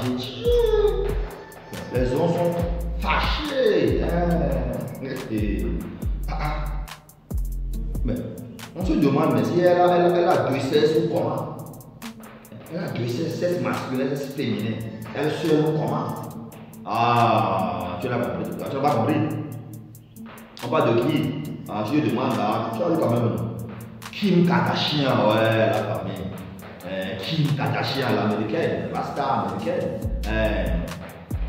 fâchés. Les hommes sont fâchés. Mais on se demande, mais si elle a deux sexes ou comment? Elle a deux sexes masculins et féminins. Elle seule ou comment? Ah, tu n'as pas compris. Tu n'as pas compris. On parle de qui? Ah, je demande là, tu as vu quand même. Kim Kardashian, ouais, la famille. Kim Kardashian, l'américaine, la star américaine.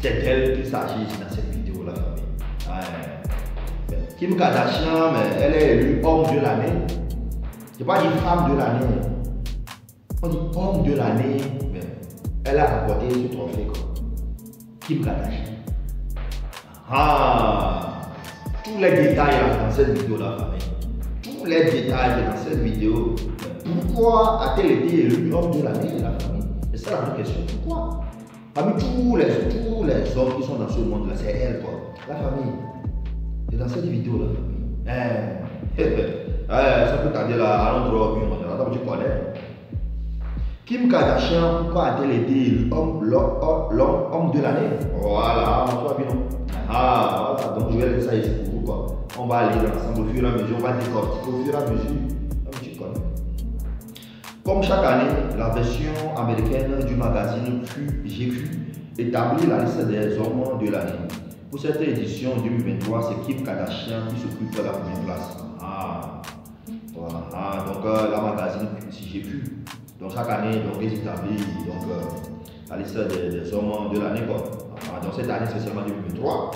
C'est elle qu'il s'agit dans cette vidéo, la famille. Kim Kardashian, mais elle est élue homme de l'année. Je ne pas dire femme de l'année. On dit homme de l'année, mais elle a remporté ce trophée. Kim Kardashian. Ah, tous les détails dans cette vidéo, la famille. Tous les détails dans cette vidéo. Pourquoi a-t-elle été élue homme de l'année, la famille? C'est ça la vraie question. Pourquoi? Parmi tous les hommes qui sont dans ce monde-là, c'est elle, quoi. La famille. C'est dans cette vidéo, la famille. Ça peut t'aider là, à l'endroit où tu connais. Kim Kardashian, pourquoi a-t-elle été élue homme de l'année? Voilà, tu vois bien, non? Ah, voilà, donc je vais laisser ça ici pour vous, quoi. On va aller ensemble au fur et à mesure, on va décortiquer au fur et à mesure. Comme tu connais. Comme chaque année, la version américaine du magazine GQ établit la liste des hommes de l'année. Pour cette édition 2023, c'est Kim Kardashian qui s'occupe de la première place. Voilà. Donc la magazine GQ. Donc chaque année, donc, ils établissent la liste des hommes de l'année. Donc cette année, c'est seulement 2023.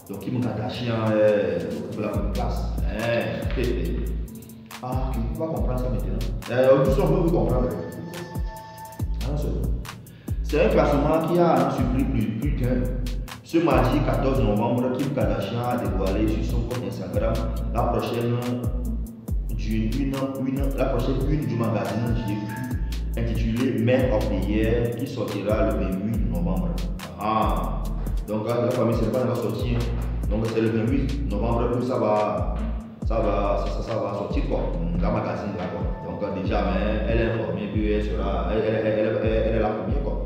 Donc Kim Kardashian est la première place. Tu vas comprendre ça maintenant. Tout ça, on peut vous comprendre. C'est un classement qui a surpris plus qu'un. Ce mardi 14 novembre, Kim Kardashian a dévoilé sur son compte Instagram la prochaine une du magazine GQ intitulée Man of the Year qui sortira le 28 novembre. Donc la famille, c'est pas dans la sortie. Donc c'est le 28 novembre que ça va sortir quoi, la magazine là quoi. Donc déjà elle est informée qu'elle sera, elle est la première quoi.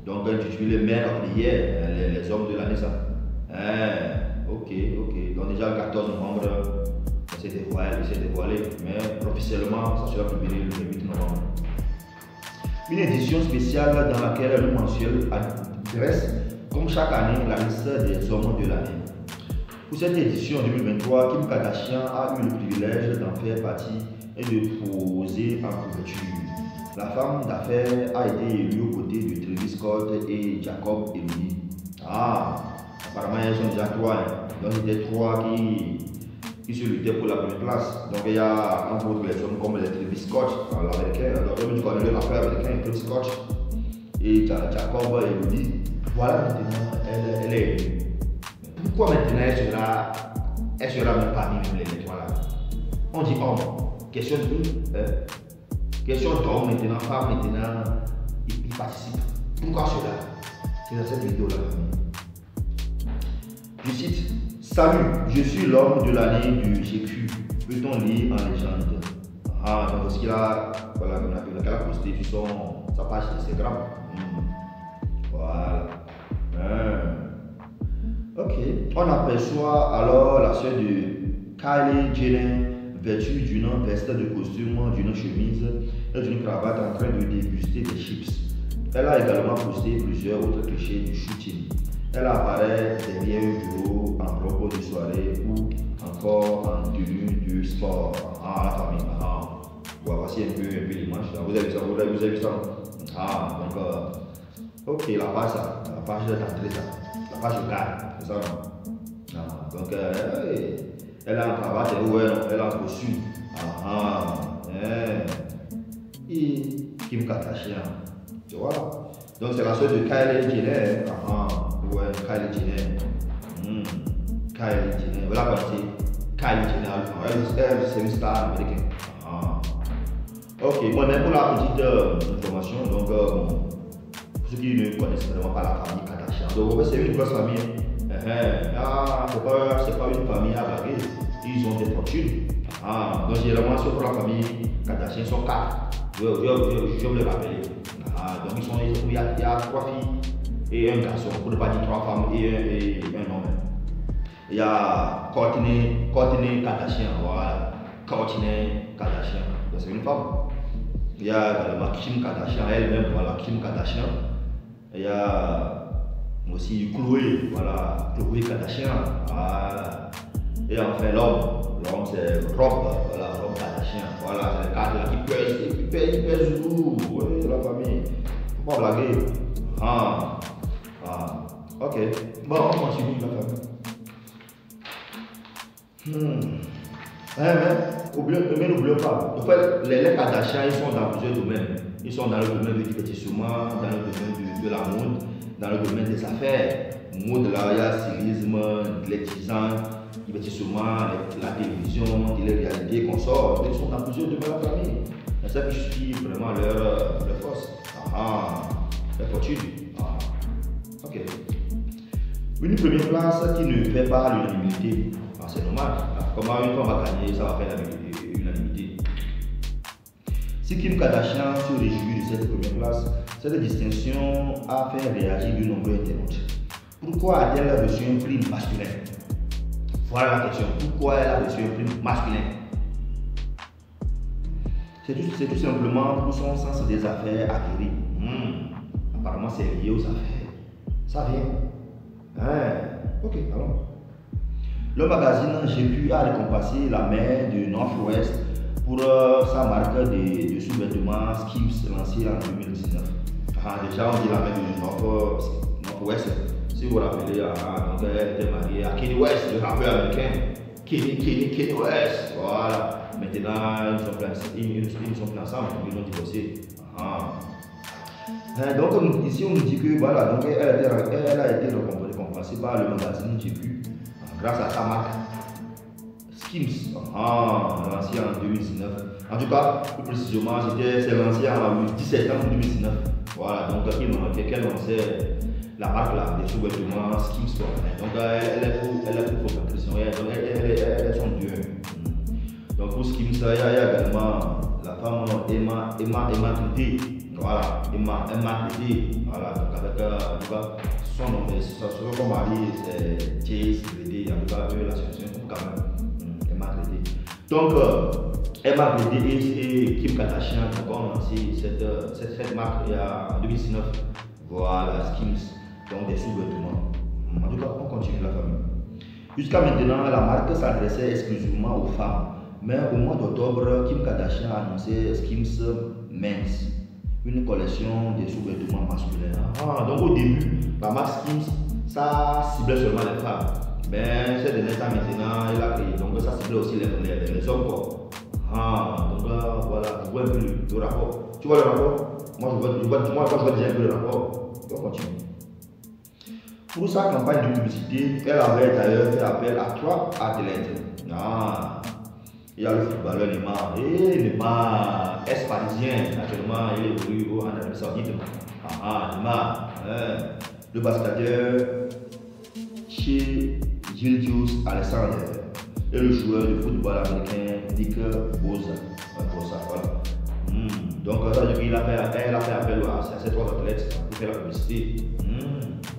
Donc intitulé Man of the Year, les hommes de l'année ça. Ok. Donc déjà le 14 novembre, c'est dévoilé, mais officiellement ça sera publié le 28 novembre. Une édition spéciale dans laquelle le mensuel adresse, comme chaque année, la liste des hommes de l'année. Pour cette édition 2023, Kim Kardashian a eu le privilège d'en faire partie et de poser en couverture. La femme d'affaires a été élue aux côtés de Travis Scott et Jacob Elordi. Apparemment, ils sont déjà trois. Donc, il y a trois qui se luttaient pour la première place. Donc, il y a entre autres les hommes comme les Travis Scott, l'américain, tu connais le rappeur américain, Travis Scott et Jacob Elordi. Voilà, maintenant, elle est élue. Pourquoi maintenant elle sera même parmi les trois là? On dit homme. Question d'homme maintenant, femme maintenant, il participe. Pourquoi cela? C'est dans cette vidéo là. Je cite: salut, je suis l'homme de l'année du GQ. Peut-on lire en légende? Donc ce qu'il a, voilà, qu'elle a posté sur sa page Instagram. Voilà. Ok. On aperçoit alors la sœur de Kylie Jenner vêtue d'une veste de costume, d'une chemise et d'une cravate en train de déguster des chips. Elle a également posté plusieurs autres clichés du shooting. Elle apparaît derrière un bureau en robe de soirée ou encore en tenue de sport. La famille. Voici un peu l'image. Vous avez vu ça? Donc, ok, la page d'entrée, ça. La page de garde, c'est ça, non? Donc, elle a un cravate, elle a un costume. Et Kim Kardashian, tu vois? Donc, c'est la sœur de Kylie Jenner. Kylie Jenner. Kylie Jenner. Vous la connaissez? Kylie Jenner. Elle, c'est une star américaine. Ok, bon, mais pour la petite information, donc, pour ceux qui ne connaissent vraiment pas la famille Kardashian, donc, c'est une grosse famille. C'est pas une famille à blaguer. Ils ont des fortunes. Donc, généralement, sur la famille Kardashian, sont quatre. Je veux le rappeler. Donc il y a 3 filles et un garçon, pour ne pas dire 3 femmes et un homme. Il y a Kourtney Kardashian, voilà. Kourtney Kardashian, c'est une femme. Il y a également Kim Kardashian, elle-même, voilà, Kim Kardashian. Il y a aussi Khloé, voilà, Khloé Kardashian, voilà. Et enfin l'homme c'est Rob, voilà, Rob Kardashian, voilà, c'est le cadre là qui pèse lourd, ouais, de la famille. Faut pas blaguer. Ok. Bon, on continue la famille. Mais n'oublions pas, en fait, les Kardashians, ils sont dans plusieurs domaines. Ils sont dans le domaine du divertissement, dans le domaine de la mode, dans le domaine des affaires. Mode là, il y a stylisme, les designs, divertissement, la télévision, les réalités qu'on sort. Ils sont dans plusieurs domaines de la famille. C'est ça qui suit vraiment leur force. Leur fortune. Ok. Une première place qui ne fait pas l'unanimité. C'est normal. Comment une femme va gagner, ça va faire l'unanimité. Si Kim Kardashian se réjouit de cette première place, cette distinction a fait réagir de nombreux internautes. Pourquoi a-t-elle reçu un prix masculin? Voilà la question. Pourquoi elle a reçu un prix masculin? C'est tout simplement pour son sens des affaires acquis. Apparemment, c'est lié aux affaires. Ça vient. Ok, alors. Le magazine GQ a récompensé la mère du Northwest pour sa marque de sous-vêtements Skims lancée en 2019. Déjà, on dit la mère du Northwest. Si vous vous rappelez, donc elle était mariée à Kanye West, le rappeur américain. Kanye West. Voilà. Maintenant, ils sont plus ensemble, ils ont divorcé. Donc ici, on nous dit que voilà, donc elle a été récompensée par le magazine GQ. Grâce à sa marque Skims, lancée en 2019. En tout cas, plus précisément, c'est lancé en 17 septembre 2019. Voilà, donc qu'elle lançait la marque là, des sous-vêtements Skims. Donc elle est pour fabrication, elle est son dieu. Donc pour Skims, il y a également la femme Emma Trété. Voilà, Emma Trété. Voilà, donc avec en tout cas, son nom, son mari c'est Chase Trété. En tout cas, la situation quand même. Emma Trété. Donc Emma Trété et Kim Kardashian ont lancé cette marque en 2019. Voilà, Skims, donc des sous-vêtements. En tout cas, on continue la famille. Jusqu'à maintenant, la marque s'adressait exclusivement aux femmes. Mais au mois d'octobre, Kim Kardashian a annoncé Skims Men's, une collection de sous-vêtements masculins. Donc au début, la marque Skims, ça ciblait seulement les femmes. Mais ces derniers temps maintenant, il a créé, donc ça ciblait aussi les hommes. Donc voilà, tu vois un peu le rapport. Tu vois le rapport? Moi je vois déjà un peu le rapport. Donc on continue. Pour sa campagne de publicité, elle avait d'ailleurs fait appel à 3 athlètes. Il y a le footballeur Neymar. Neymar, ex-parisien, actuellement il évolue en Arabie Saoudite. Neymar. Le basketteur chez Gildius Alexander et le joueur de football américain Nick Bosa. Voilà. Donc elle a fait appel à ces 3 athlètes pour faire la publicité.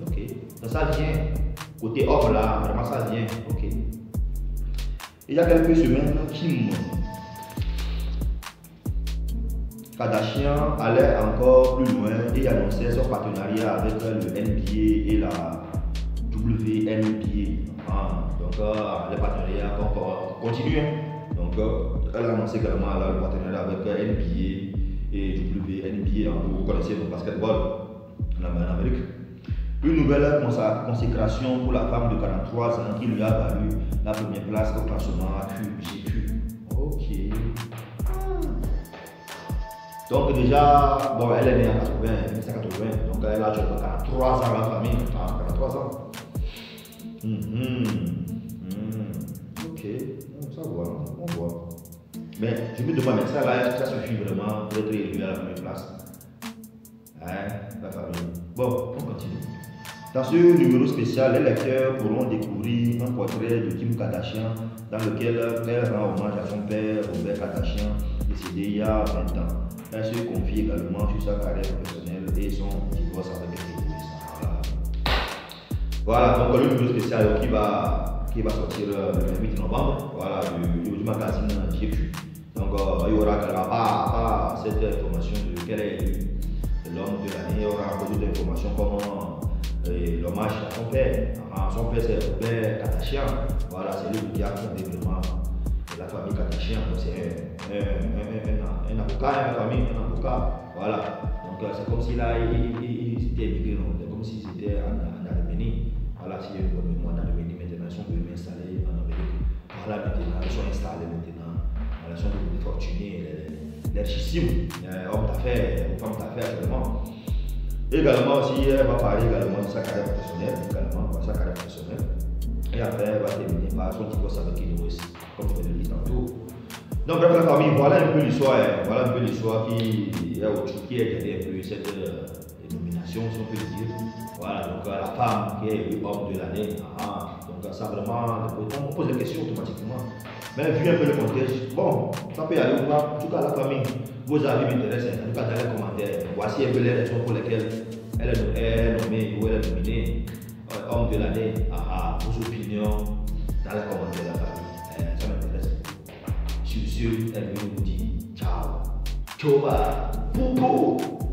Ok. Donc ça vient. Côté homme là, vraiment ça vient. Ok. Il y a quelques semaines, Kim Kardashian allait encore plus loin et annonçait son partenariat avec le NBA et la WNBA. Donc les partenariats continuent. Donc elle a annoncé également le partenariat avec NBA et WNBA. Vous connaissez le basketball en Amérique. Une nouvelle consécration pour la femme de 43 ans qui lui a valu la première place au classement QGQ. Ok. Donc déjà, bon, elle est née en 1980, donc elle a 43 ans la famille, 43 ans. Ok, ça va, on voit. Mais je me demande, ça là, ça suffit vraiment pour être élu à la première place. La famille. Bon, on continue. Dans ce numéro spécial, les lecteurs pourront découvrir un portrait de Kim Kardashian dans lequel elle rend hommage à son père Robert Kardashian, décédé il y a 20 ans. Elle se confie également sur sa carrière professionnelle et son divorce avec les. Voilà, donc le numéro spécial qui va sortir le 8 novembre, voilà, du magazine GQ. Donc il y aura pas cette information de quel est l'homme de l'année, il y aura beaucoup d'informations comme l'hommage à son père. Son père c'est Robert Kardashian, voilà, c'est lui qui a fondé vraiment la famille Kardashian. C'est un avocat, un avocat, voilà. Donc c'est comme s'il s'était émigré, c'est comme s'il était en Allemagne. Voilà, si je me en Allemagne maintenant, ils sont venus m'installer en Amérique. Voilà, maintenant, ils sont installés maintenant. Voilà, ils sont devenus fortunés, les richissimes, hommes d'affaires, femmes d'affaires, vraiment. Également aussi, elle va parler également de sa carrière professionnelle, Et après, elle va terminer par son divorce avec Kanye West, comme je l'ai dit tantôt. Donc, bref, la famille, voilà un peu l'histoire qui est derrière un peu cette nomination, si on peut le dire. Voilà, donc la femme qui est homme de l'année. Donc, ça vraiment, on pose des questions automatiquement. Mais vu un peu le contexte, bon, ça peut y aller ou pas. En tout cas, la famille, vos avis m'intéressent. En tout cas, dans les commentaires, voici un peu les raisons pour lesquelles elle est nommée ou elle est nominée homme de l'année. Vos opinions dans les commentaires de la famille. Ça m'intéresse. Sur ce, elle vous dit ciao. Ciao, Popo.